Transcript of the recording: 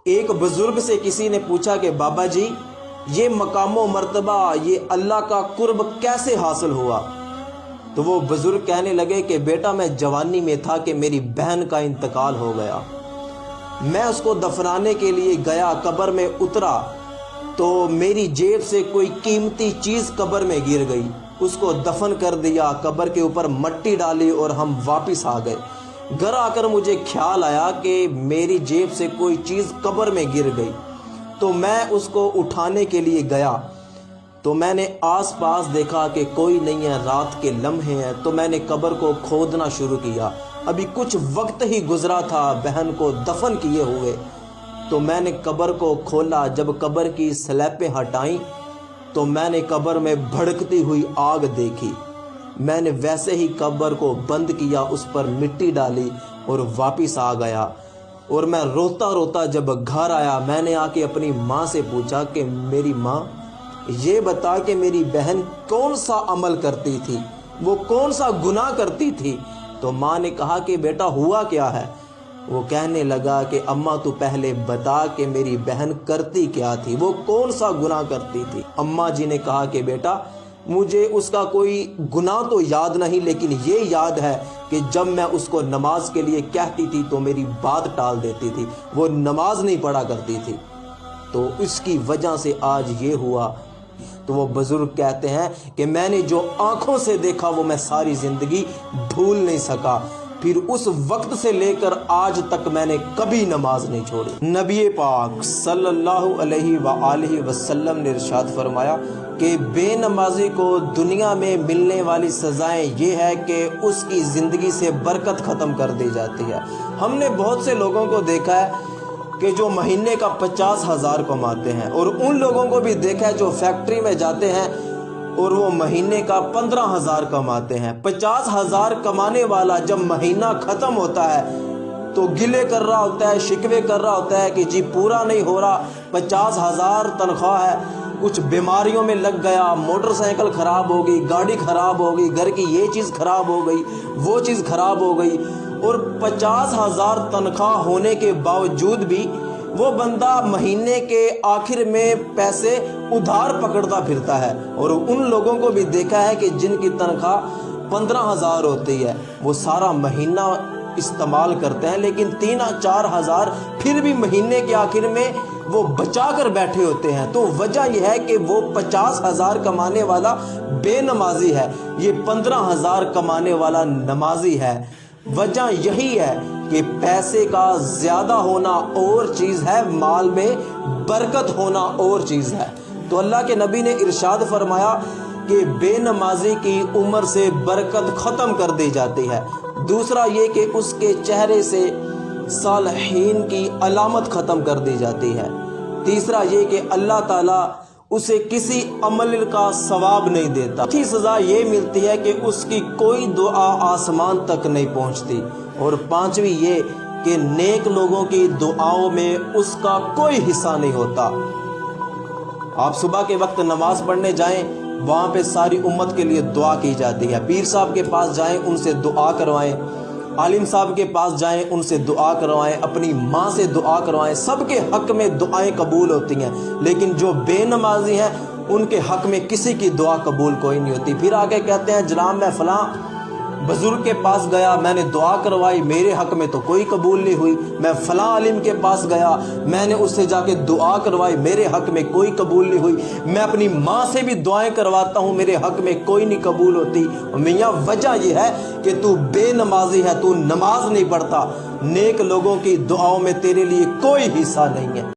ایک बुजुर्ग से किसी ने पूछा कि बाबा जी ये मकाम मर्तबा, ये अल्लाह का कुर्ब कैसे हासिल हुआ? तो वो बुजुर्ग कहने लगे कि बेटा मैं जवानी में था कि मेरी बहन का इंतकाल हो गया। मैं उसको दफनाने के लिए गया, कब्र में उतरा तो मेरी जेब से कोई कीमती चीज़ कब्र में गिर गई। उसको दफन कर दिया, कब्र के ऊपर मट्टी डाली और हम वापस आ गए। घर आकर मुझे ख्याल आया कि मेरी जेब से कोई चीज़ कब्र में गिर गई, तो मैं उसको उठाने के लिए गया तो मैंने आसपास देखा कि कोई नहीं है, रात के लम्हे हैं। तो मैंने कब्र को खोदना शुरू किया। अभी कुछ वक्त ही गुजरा था बहन को दफन किए हुए, तो मैंने कब्र को खोला। जब कब्र की स्लैबें हटाई तो मैंने कब्र में भड़कती हुई आग देखी। मैंने वैसे ही कब्र को बंद किया, उस पर मिट्टी डाली और वापस आ गया। और मैं रोता रोता जब घर आया, मैंने आके अपनी माँ से पूछा कि मेरी माँ ये बता कि मेरी बहन कौन सा अमल करती थी, वो कौन सा गुनाह करती थी? तो माँ ने कहा कि बेटा हुआ क्या है? वो कहने लगा कि अम्मा तू पहले बता कि मेरी बहन करती क्या थी, वो कौन सा गुनाह करती थी? अम्मा जी ने कहा कि बेटा मुझे उसका कोई गुनाह तो याद नहीं, लेकिन ये याद है कि जब मैं उसको नमाज के लिए कहती थी तो मेरी बात टाल देती थी, वो नमाज नहीं पढ़ा करती थी, तो इसकी वजह से आज ये हुआ। तो वो बुजुर्ग कहते हैं कि मैंने जो आंखों से देखा वो मैं सारी ज़िंदगी भूल नहीं सका। फिर उस वक्त से लेकर आज तक मैंने कभी नमाज नहीं छोड़ी। नबी पाक सल्लल्लाहु अलैहि वसल्लम ने इरशाद फरमाया कि बेनमाजी को दुनिया में मिलने वाली सज़ाएं ये है कि उसकी ज़िंदगी से बरकत ख़त्म कर दी जाती है। हमने बहुत से लोगों को देखा है कि जो महीने का 50,000 कमाते हैं, और उन लोगों को भी देखा है जो फैक्ट्री में जाते हैं और वो महीने का 15,000 कमाते हैं। 50,000 कमाने वाला जब महीना ख़त्म होता है तो गिले कर रहा होता है, शिकवे कर रहा होता है कि जी पूरा नहीं हो रहा, 50,000 तनख्वाह है, कुछ बीमारियों में लग गया, मोटरसाइकिल ख़राब हो गई, गाड़ी ख़राब हो गई, घर की ये चीज़ ख़राब हो गई, वो चीज़ ख़राब हो गई। और 50,000 तनख्वाह होने के बावजूद भी वो बंदा महीने के आखिर में पैसे उधार पकड़ता फिरता है। और उन लोगों को भी देखा है कि जिनकी तनख्वाह 15,000 होती है, वो सारा महीना इस्तेमाल करते हैं, लेकिन 3-4 हज़ार फिर भी महीने के आखिर में वो बचा कर बैठे होते हैं। तो वजह यह है कि वो 50,000 कमाने वाला बेनमाजी है, ये 15,000 कमाने वाला नमाजी है। वजह यही है कि पैसे का ज़्यादा होना और चीज़ है, माल में बरकत होना और चीज़ है। तो अल्लाह के नबी ने इरशाद फरमाया कि बेनमाजी की उम्र से बरकत ख़त्म कर दी जाती है। दूसरा ये कि उसके चेहरे से सालहीन की अलामत ख़त्म कर दी जाती है। तीसरा ये कि अल्लाह ताला उसे किसी अमल का सवाब नहीं देता। चौथी सज़ा ये मिलती है कि उसकी कोई दुआ आसमान तक नहीं पहुंचती। और पांचवी ये कि नेक लोगों की दुआओं में उसका कोई हिस्सा नहीं होता। आप सुबह के वक्त नमाज पढ़ने जाएं, वहाँ पे सारी उम्मत के लिए दुआ की जाती है। पीर साहब के पास जाएं, उनसे दुआ करवाएं, आलिम साहब के पास जाएं, उनसे दुआ करवाएं, अपनी माँ से दुआ करवाएं। सबके हक में दुआएं कबूल होती हैं, लेकिन जो बेनमाजी हैं उनके हक में किसी की दुआ कबूल कोई नहीं होती। फिर आगे कहते हैं जनाब मैं फ़लाँ बुजुर्ग के पास गया, मैंने दुआ करवाई, मेरे हक में तो कोई कबूल नहीं हुई। मैं फ़लाँ आलिम के पास गया, मैंने उससे जाके दुआ करवाई, मेरे हक में कोई कबूल नहीं हुई। मैं अपनी माँ से भी दुआएं करवाता हूँ, मेरे हक में कोई नहीं कबूल होती। मियाँ वजह यह है कि तू बेनमाजी है, तू नमाज नहीं पढ़ता, नेक लोगों की दुआओं में तेरे लिए कोई हिस्सा नहीं है।